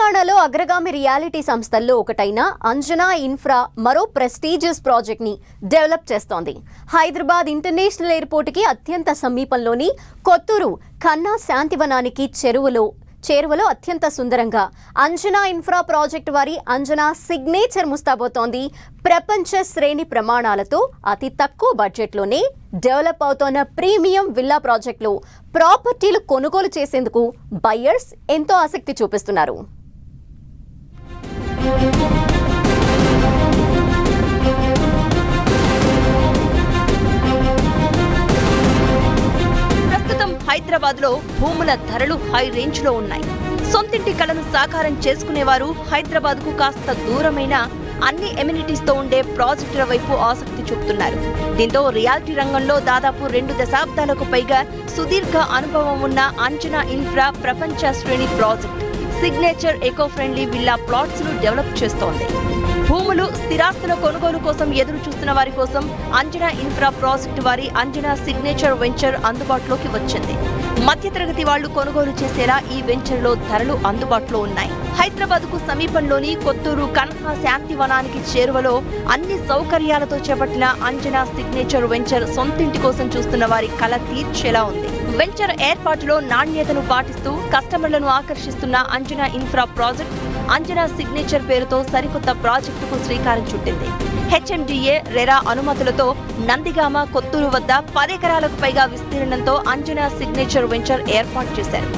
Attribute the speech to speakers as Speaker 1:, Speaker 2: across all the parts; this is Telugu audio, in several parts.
Speaker 1: తెలంగాణలో అగ్రగామి రియాలిటీ సంస్థల్లో ఒకటైన అంజనా ఇన్ఫ్రా మరో ప్రెస్టీజియస్ ప్రాజెక్ట్ ని డెవలప్ చేస్తోంది. హైదరాబాద్ ఇంటర్నేషనల్ ఎయిర్పోర్ట్ కి అత్యంత సమీపంలోని కొత్తూరు ఖన్నా శాంతివనానికి చేరువలో అత్యంత సుందరంగా అంజనా ఇన్ఫ్రా ప్రాజెక్ట్ వారి అంజనా సిగ్నేచర్ ముస్తాబోతోంది. ప్రపంచ శ్రేణి ప్రమాణాలతో అతి తక్కువ బడ్జెట్లోనే డెవలప్ అవుతోన్న ప్రీమియం విల్లా ప్రాజెక్టులో ప్రాపర్టీలు కొనుగోలు చేసేందుకు బయ్యర్స్ ఎంతో ఆసక్తి చూపిస్తున్నారు.
Speaker 2: హైదరాబాద్ లో భూముల ధరలు హై రేంజ్ లో ఉన్నాయి. సొంతింటి కలను సాకారం చేసుకునేవారు హైదరాబాద్ కు కాస్త దూరమైన అన్ని ఎమ్యూనిటీస్ తో ఉండే ప్రాజెక్టుల వైపు ఆసక్తి చూపుతున్నారు. దీంతో రియాలిటీ రంగంలో దాదాపు 2 దశాబ్దాలకు పైగా సుదీర్ఘ అనుభవం ఉన్న అంజనా ఇన్ఫ్రా ప్రపంచ శ్రేణి project signature eco friendly villa plots ను డెవలప్ చేస్తోంది. భూములు స్థిరాస్తుల కొనుగోలు కోసం ఎదురు చూస్తున్న వారి కోసం అంజనా ఇన్ఫ్రా ప్రాజెక్టు వారి అంజనా సిగ్నేచర్ వెంచర్ అందుబాటులోకి వచ్చింది. మధ్యతరగతి వాళ్లు కొనుగోలు చేసేలా ఈ వెంచర్ లో ధరలు అందుబాటులో ఉన్నాయి. హైదరాబాద్ కు సమీపంలోని కొత్తూరు ఖన్నా శాంతివనానికి చేరువలో అన్ని సౌకర్యాలతో చేపట్టిన అంజనా సిగ్నేచర్ వెంచర్ సొంతింటి కోసం చూస్తున్న వారి కల తీర్చేలా ఉంది. వెంచర్ ఏర్పాటులో నాణ్యతను పాటిస్తూ కస్టమర్లను ఆకర్షిస్తున్న Anjana infra project Anjana signature పేరుతో సరికొత్త ప్రాజెక్టుకు శ్రీకారం చుట్టింది. హెచ్ఎండిఏ రెరా అనుమతులతో నందిగామ కొత్తూరు వద్ద 10 ఎకరాలకు పైగా విస్తీర్ణంతో అంజనా సిగ్నేచర్ వెంచర్ ఏర్పాటు చేశారు.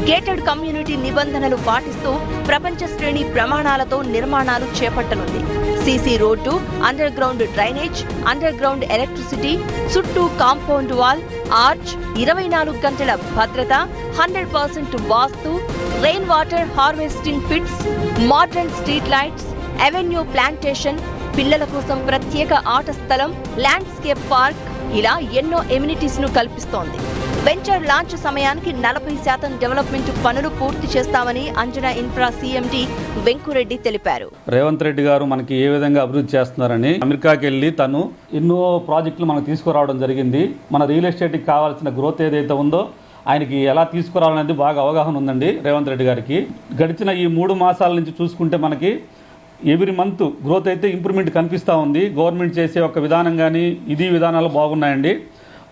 Speaker 2: గేటెడ్ కమ్యూనిటీ నిబంధనలు పాటిస్తూ ప్రపంచ శ్రేణి ప్రమాణాలతో నిర్మాణాలు చేపట్టనుంది. CC road, underground drainage, underground electricity, చుట్టూ కాంపౌండ్ వాల్, ఆర్చ్, 24 గంటల భద్రత, 100% vastu, rain water harvesting pits, modern street lights, avenue plantation, పిల్లల కోసం ప్రత్యేక ఆట స్థలం, ల్యాండ్స్కేప్ పార్క్ ఇలా ఎన్నో ఎమ్యూనిటీస్ ను కల్పిస్తోంది. వెంచర్ లాంచ్ సమయానికి 40% డెవలప్మెంట్ పనులు పూర్తి చేస్తామని అంజనా ఇన్ఫ్రా సీఎండీ వెంకురెడ్డి తెలిపారు.
Speaker 3: రేవంత్ రెడ్డి గారు మనకి ఏ విధంగా అభివృద్ధి చేస్తున్నారని అమెరికాకి వెళ్ళి తను ఎన్నో ప్రాజెక్టులు మనకు తీసుకురావడం జరిగింది. మన రియల్ ఎస్టేట్కి కావాల్సిన గ్రోత్ ఏదైతే ఉందో ఆయనకి ఎలా తీసుకురావాలనేది బాగా అవగాహన ఉందండి రేవంత్ రెడ్డి గారికి. గడిచిన ఈ 3 మాసాల నుంచి చూసుకుంటే మనకి ఎవ్రీ మంత్ గ్రోత్ అయితే ఇంప్రూవ్మెంట్ కనిపిస్తూ ఉంది. గవర్నమెంట్ చేసే ఒక విధానం కానీ ఇది విధానాలు బాగున్నాయండి.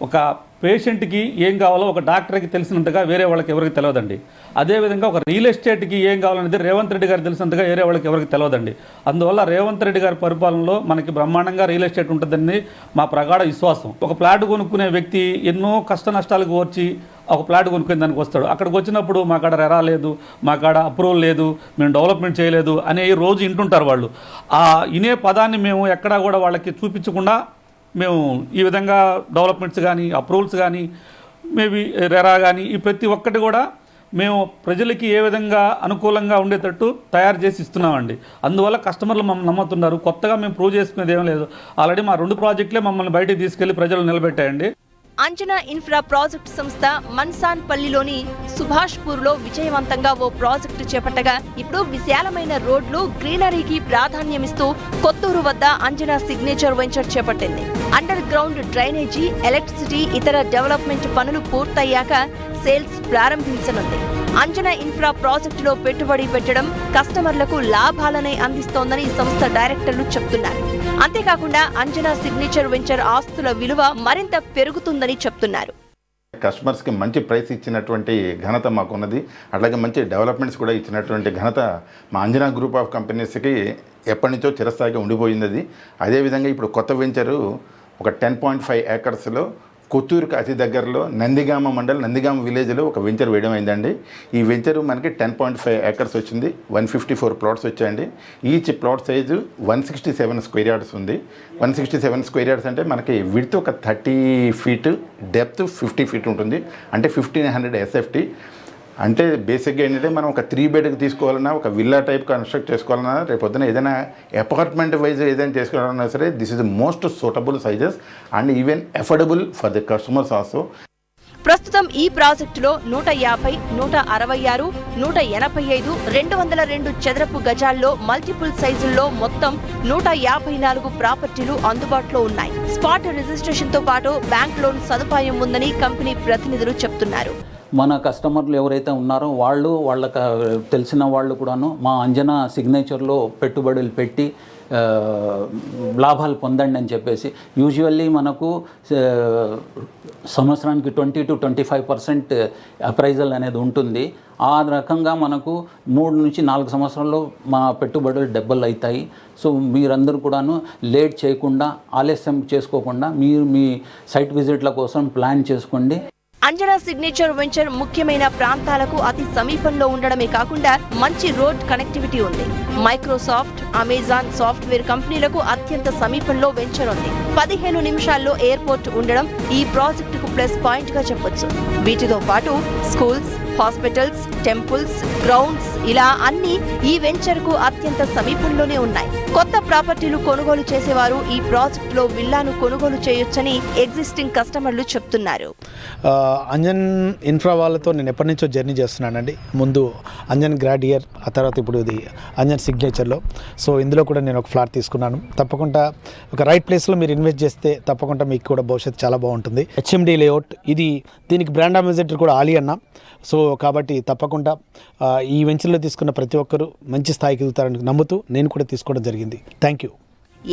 Speaker 3: ఒక పేషెంట్కి ఏం కావాలో ఒక డాక్టర్కి తెలిసినంతగా వేరే వాళ్ళకి ఎవరికి తెలియదండి. అదేవిధంగా ఒక రియల్ ఎస్టేట్కి ఏం కావాలనేది రేవంత్ రెడ్డి గారు తెలిసినంతగా వేరే వాళ్ళకి ఎవరికి తెలియదండి. అందువల్ల రేవంత్ రెడ్డి గారి పరిపాలనలో మనకి బ్రహ్మాండంగా రియల్ ఎస్టేట్ ఉంటుందని మా ప్రగాఢ విశ్వాసం. ఒక ప్లాట్ కొనుక్కునే వ్యక్తి ఎన్నో కష్ట నష్టాలకు వచ్చి ఒక ప్లాట్ కొనుక్కునే దానికి వస్తాడు. అక్కడికి వచ్చినప్పుడు మా కాడ రెరా లేదు, మా కాడ అప్రూవల్ లేదు, మేము డెవలప్మెంట్ చేయలేదు అనే రోజు వింటుంటారు వాళ్ళు. ఆ ఇనే పదాన్ని మేము ఎక్కడా కూడా వాళ్ళకి చూపించకుండా మేము ఈ విధంగా డెవలప్మెంట్స్ కానీ అప్రూవల్స్ కానీ మేబీ రెరా కానీ ఈ ప్రతి ఒక్కటి కూడా మేము ప్రజలకి ఏ విధంగా అనుకూలంగా ఉండేటట్టు తయారు చేసి ఇస్తున్నామండి. అందువల్ల కస్టమర్లు మమ్మల్ని నమ్ముతున్నారు. కొత్తగా మేము ప్రూవ్ చేసుకునేది ఏం లేదు. ఆల్రెడీ మా 2 ప్రాజెక్టులే మమ్మల్ని బయటికి తీసుకెళ్లి ప్రజలు నిలబెట్టాయండి.
Speaker 2: అంజనా ఇన్ఫ్రా ప్రాజెక్టు సంస్థ మన్సాన్పల్లిలోని సుభాష్పూర్లో విజయవంతంగా ఓ ప్రాజెక్టు చేపట్టగా ఇప్పుడు విశాలమైన రోడ్లు, గ్రీనరీకి ప్రాధాన్యమిస్తూ కొత్తూరు వద్ద అంజనా సిగ్నేచర్ వెంచర్ చేపట్టింది. అండర్ గ్రౌండ్ డ్రైనేజీ, ఎలక్ట్రిసిటీ, ఇతర డెవలప్మెంట్ పనులు పూర్తయ్యాక సేల్స్ ప్రారంభించనుంది. అంజనా ఇన్ఫ్రా ప్రాజెక్టులో పెట్టుబడి పెట్టడం కస్టమర్లకు లాభాలనే అందిస్తోందని సంస్థ డైరెక్టర్లు చెప్తున్నారు. అంతేకాకుండా అంజనా సిగ్నేచర్ వెంచర్ ఆస్తుల విలువ మరింత పెరుగుతుందని చెప్తున్నారు.
Speaker 4: కస్టమర్స్కి మంచి ప్రైస్ ఇచ్చినటువంటి ఘనత మాకున్నది. అట్లాగే మంచి డెవలప్మెంట్స్ కూడా ఇచ్చినటువంటి ఘనత మా అంజనా గ్రూప్ ఆఫ్ కంపెనీస్కి ఎప్పటి నుంచో చిరస్థాయిగా ఉండిపోయింది. అదేవిధంగా ఇప్పుడు కొత్త వెంచరు ఒక 10.5 ఏకర్స్లో కొత్తూరుకి అతి దగ్గరలో నందిగామ మండల్ నందిగామ విలేజ్లో ఒక వెంచర్ వేయడం అయిందండి. ఈ వెంచరు మనకి 10.5 ఏకర్స్ వచ్చింది. 154 ప్లాట్స్ వచ్చాయండి. Each plot size 167 square yards ఉంది. 167 స్క్వేర్ యార్డ్స్ అంటే మనకి విడ్త్ ఒక 30 ఫీట్, డెప్త్ 50 ఫీట్ ఉంటుంది. అంటే 1500 SFT. అంటే బేసిక్గా ఏంటంటే మనం ఒక 3 బెడ్కి తీసుకోవాలన్నా, ఒక విల్లా టైప్ కన్స్ట్రక్ట్ చేసుకోవాలన్నా, రేపొద్దున ఏదైనా అపార్ట్మెంట్ వైజ్ ఏదైనా చేసుకోవాలన్నా సరే this is the most suitable sizes and even affordable for the customers also.
Speaker 2: ప్రస్తుతం ఈ ప్రాజెక్టులో 150, 166, 185, 202 చదరపు గజాల్లో మల్టిపుల్ సైజుల్లో మొత్తం 154 ప్రాపర్టీలు అందుబాటులో ఉన్నాయి. స్పాట్ రిజిస్ట్రేషన్ తో పాటు బ్యాంక్ లోన్ సదుపాయం ఉందని కంపెనీ ప్రతినిధులు చెప్తున్నారు.
Speaker 5: మన కస్టమర్లు ఎవరైతే ఉన్నారో వాళ్ళకి తెలిసిన వాళ్ళు కూడాను మా అంజనా సిగ్నేచర్లో పెట్టుబడులు పెట్టి లాభాలు పొందండి అని చెప్పేసి. యూజువల్లీ మనకు సంవత్సరానికి 20 to 25% అప్రైజల్ అనేది ఉంటుంది. ఆ రకంగా మనకు 3 నుంచి 4 సంవత్సరాల్లో మా పెట్టుబడులు డబ్బులు అవుతాయి. సో మీరందరూ కూడాను లేట్ చేయకుండా, ఆలస్యం చేసుకోకుండా మీరు మీ సైట్ విజిట్ల కోసం ప్లాన్ చేసుకోండి.
Speaker 2: అంజనా సిగ్నేచర్ వెంచర్ ముఖ్యమైన ప్రాంతాలకు అతి సమీపంలో ఉండడమే కాకుండా మంచి రోడ్ కనెక్టివిటీ ఉంది. మైక్రోసాఫ్ట్, అమెజాన్ సాఫ్ట్వేర్ కంపెనీలకు అత్యంత సమీపంలో వెంచర్ ఉంది. 15 నిమిషాల్లో ఎయిర్పోర్ట్ ఉండడం ఈ ప్రాజెక్టుకు ప్లస్ పాయింట్ గా చెప్పొచ్చు. వీటితో పాటు స్కూల్స్, హాస్పిటల్స్, టెంపుల్స్, గ్రౌండ్స్ ఇలా అన్ని ఈ వెంచర్ కు అత్యంత సమీపంలోనే ఉన్నాయి. కొత్త ప్రాపర్టీలు కొనుగోలు చేసేవారు ఈ ప్రాజెక్టులో విల్లాను కొనుగోలు చేయొచ్చని ఎగ్జిస్టింగ్ కస్టమర్లు చెప్తున్నారు.
Speaker 6: అంజన్ ఇన్ఫ్రా వాళ్ళతో నేను ఎప్పటి నుంచో జర్నీ చేస్తున్నానండి. ముందు అంజన్ గ్రాడియర్, ఆ తర్వాత ఇప్పుడు ఇది అంజన్ సిగ్నేచర్లో. సో ఇందులో కూడా నేను ఒక ఫ్లాట్ తీసుకున్నాను. తప్పకుండా ఒక రైట్ ప్లేస్లో మీరు ఇన్వెస్ట్ చేస్తే తప్పకుండా మీకు కూడా భవిష్యత్తు చాలా బాగుంటుంది. HMD లేఅవుట్, దీనికి బ్రాండ్ అంబాసిడర్ కూడా ఆలీ అన్న. సో కాబట్టి తప్పకుండా ఈ వెంచర్లో తీసుకున్న ప్రతి ఒక్కరూ మంచి స్థాయికి ఎదుగుతారని నమ్ముతూ నేను కూడా తీసుకోవడం జరిగింది. Thank you.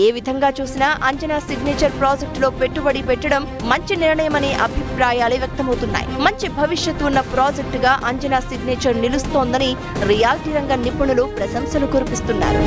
Speaker 2: ఏ విధంగా చూసినా అంజనా సిగ్నేచర్ ప్రాజెక్టులో పెట్టుబడి పెట్టడం మంచి నిర్ణయమనే అభిప్రాయాలే వ్యక్తమవుతున్నాయి. మంచి భవిష్యత్తు ఉన్న ప్రాజెక్టుగా అంజనా సిగ్నేచర్ నిలుస్తోందని రియాలిటీ రంగ నిపుణులు ప్రశంసలు కురిపిస్తున్నారు.